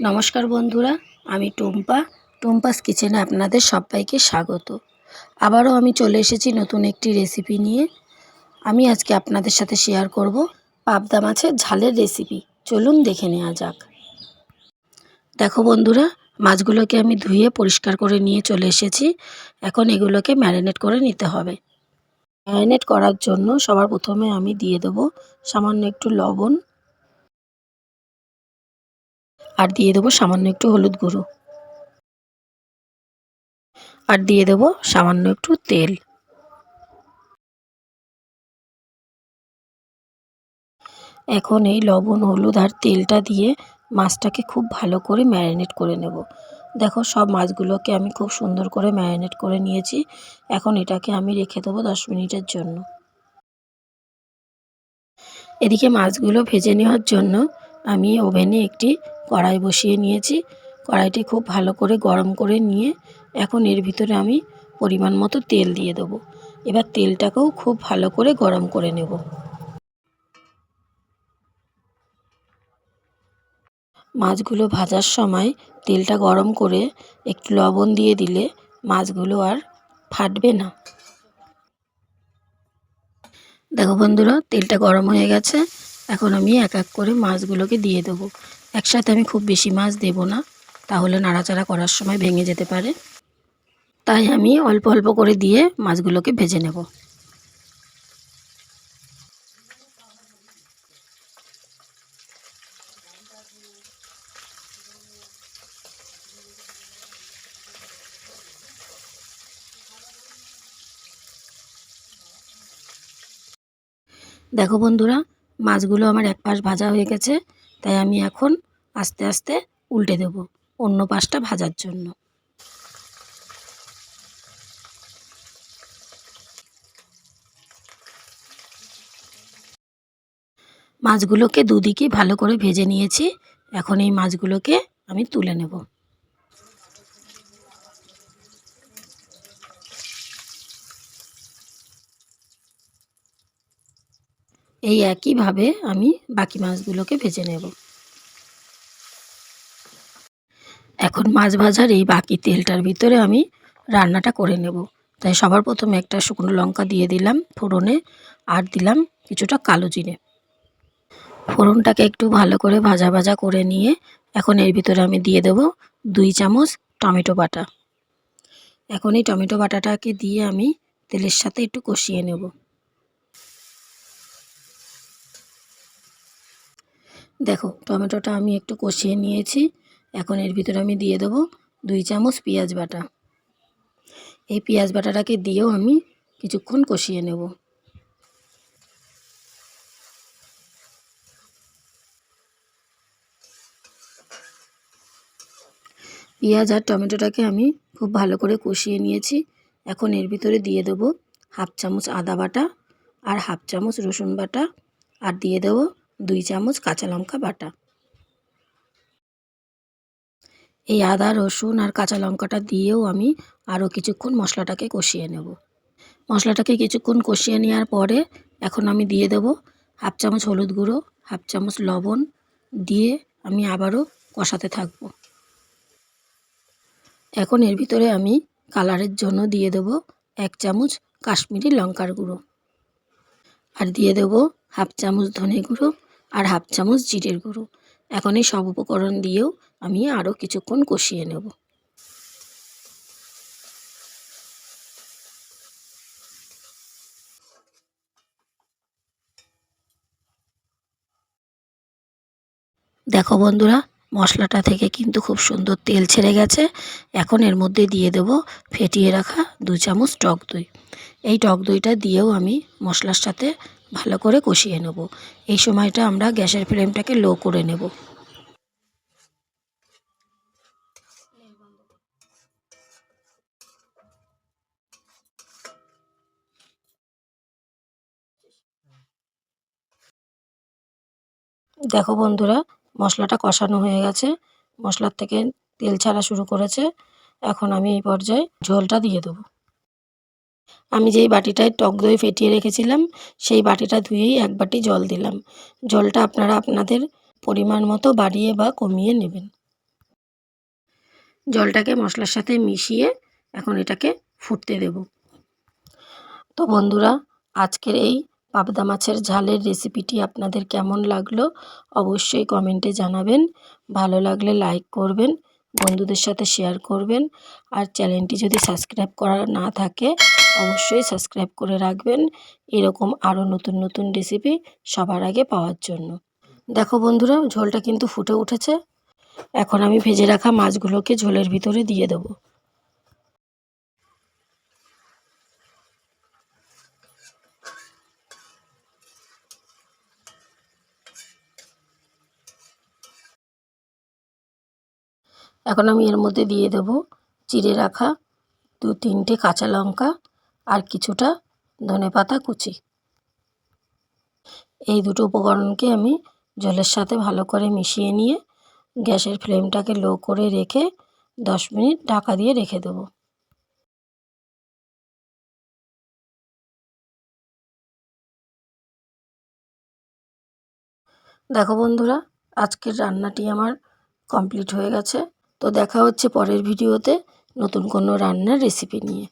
নমস্কার বন্ধুরা, আমি টুম্পাস কিচেনে আপনাদের সবাইকে স্বাগত। আবারও আমি চলে এসেছি নতুন একটি রেসিপি নিয়ে। আমি আজকে আপনাদের সাথে শেয়ার করব পাবদা মাছের ঝালের রেসিপি। চলুন দেখে নেওয়া যাক। দেখো বন্ধুরা, মাছগুলোকে আমি ধুয়ে পরিষ্কার করে নিয়ে চলে এসেছি। এখন এগুলোকে ম্যারিনেট করে নিতে হবে। ম্যারিনেট করার জন্য সবার প্রথমে আমি দিয়ে দেবো সামান্য একটু লবণ, আর দিয়ে দেবো সামান্য একটু হলুদ গুঁড়ো, আর দিয়ে দেবো সামান্য একটু তেল। এখন এই লবণ, হলুদ আর তেলটা দিয়ে মাছটাকে খুব ভালো করে ম্যারিনেট করে নেব। দেখো, সব মাছগুলোকে আমি খুব সুন্দর করে ম্যারিনেট করে নিয়েছি। এখন এটাকে আমি রেখে দেবো 10 মিনিটের জন্য। এদিকে মাছগুলো ভেজে নেওয়ার জন্য আমি ওভেনে একটি কড়াই বসিয়ে নিয়েছি। কড়াইটি খুব ভালো করে গরম করে নিয়ে এখন এর ভিতরে আমি পরিমাণ মতো তেল দিয়ে দেবো। এবার তেলটাকেও খুব ভালো করে গরম করে নেব। মাছগুলো ভাজার সময় তেলটা গরম করে একটু লবণ দিয়ে দিলে মাছগুলো আর ফাটবে না। দেখো বন্ধুরা, তেলটা গরম হয়ে গেছে। এখন আমি এক এক করে মাছগুলোকে দিয়ে দেবো। একসাথে আমি খুব বেশি মাছ দেব না, তাহলে নাড়াচাড়া করার সময় ভেঙে যেতে পারে। তাই আমি অল্প অল্প করে দিয়ে মাছগুলোকে ভেজে নেব। দেখো বন্ধুরা, মাছগুলো আমার এক পাশ ভাজা হয়ে গেছে। তাই আমি এখন আস্তে আস্তে উল্টে দেব অন্য পাশটা ভাজার জন্য। মাছগুলোকে দুদিকে ভালো করে ভেজে নিয়েছি। এখন এই মাছগুলোকে আমি তুলে নেব। এই একইভাবে আমি বাকি মাছগুলোকে ভেজে নেব। এখন মাছ ভাজার এই বাকি তেলটার ভিতরে আমি রান্নাটা করে নেব। তাই সবার প্রথমে একটা শুকনো লঙ্কা দিয়ে দিলাম ফোড়নে, আর দিলাম কিছুটা কালো জিরে। ফোড়নটাকে একটু ভালো করে ভাজা ভাজা করে নিয়ে এখন এর ভিতরে আমি দিয়ে দেব 2 চামচ টমেটো বাটা। এখন এই টমেটো বাটাটাকে দিয়ে আমি তেলের সাথে একটু কষিয়ে নেব। দেখো, টমেটোটা আমি একটু কষিয়ে নিয়েছি। এখন এর ভিতরে আমি দিয়ে দেবো 2 চামচ পেঁয়াজ বাটা। এই পেঁয়াজ বাটাটাকে দিয়েও আমি কিছুক্ষণ কষিয়ে নেব। পেঁয়াজ আর টমেটোটাকে আমি খুব ভালো করে কষিয়ে নিয়েছি। এখন এর ভিতরে দিয়ে দেবো 1/2 চামচ আদা বাটা, আর 1/2 চামচ রসুন বাটা, আর দিয়ে দেবো 2 চামচ কাঁচা লঙ্কা বাটা। এই আদা, রসুন আর কাঁচা লঙ্কাটা দিয়েও আমি আরও কিছুক্ষণ মশলাটাকে কষিয়ে নেব। মশলাটাকে কিছুক্ষণ কষিয়ে নেওয়ার পরে এখন আমি দিয়ে দেব 1/2 চামচ হলুদ গুঁড়ো, 1/2 চামচ লবণ দিয়ে আমি আবারও কষাতে থাকবো। এখন এর ভিতরে আমি কালারের জন্য দিয়ে দেব 1 চামচ কাশ্মীরি লঙ্কার গুঁড়ো, আর দিয়ে দেব 1/2 চামচ ধনে গুঁড়ো, আর 1/2 চামচ জিরের গুঁড়ো। এখন এই সব উপকরণ দিয়েও আমি আরও কিছুক্ষণ কষিয়ে নেব। দেখো বন্ধুরা, মশলাটা থেকে কিন্তু খুব সুন্দর তেল ছেড়ে গেছে। এখন এর মধ্যে দিয়ে দেব ফেটিয়ে রাখা 2 চামচ টক দই। এই টক দইটা দিয়েও আমি মশলার সাথে ভালো করে কষিয়ে নেব। এই সময়টা আমরা গ্যাসের ফ্লেমটাকে লো করে নেব। দেখো বন্ধুরা, মশলাটা কষানো হয়ে গেছে। মশলার থেকে তেল ছাড়া শুরু করেছে। এখন আমি এই পর্যায়ে ঝোলটা দিয়ে দেবো। আমি যেই বাটিটায় টক দই ফেটিয়ে রেখেছিলাম সেই বাটিটা ধুয়েই 1 বাটি জল দিলাম। জলটা আপনারা আপনাদের পরিমাণ মতো বাড়িয়ে বা কমিয়ে নেবেন। জলটাকে মশলার সাথে মিশিয়ে এখন এটাকে ফুটতে দেব। তো বন্ধুরা, আজকের এই পাবদা মাছের ঝালের রেসিপিটি আপনাদের কেমন লাগলো অবশ্যই কমেন্টে জানাবেন। ভালো লাগলে লাইক করবেন, বন্ধুদের সাথে শেয়ার করবেন, আর চ্যানেলটি যদি সাবস্ক্রাইব করা না থাকে অবশ্যই সাবস্ক্রাইব করে রাখবেন এরকম আরও নতুন নতুন রেসিপি সবার আগে পাওয়ার জন্য। দেখো বন্ধুরা, ঝোলটা কিন্তু ফুটে উঠেছে। এখন আমি ভেজে রাখা মাছগুলোকে ঝোলের ভিতরে দিয়ে দেবো। এখন আমি এর মধ্যে দিয়ে দেব চিড়ে রাখা 2-3টে কাঁচা লঙ্কা আর কিছুটা ধনেপাতা কুচি। এই দুটো উপকরণকে আমি জলের সাথে ভালো করে মিশিয়ে নিয়ে গ্যাসের ফ্লেমটাকে লো করে রেখে 10 মিনিট ঢাকা দিয়ে রেখে দেব। দেখো বন্ধুরা, আজকের রান্নাটি আমার কমপ্লিট হয়ে গেছে। তো দেখা হচ্ছে পরের ভিডিওতে নতুন কোনো রান্নার রেসিপি নিয়ে।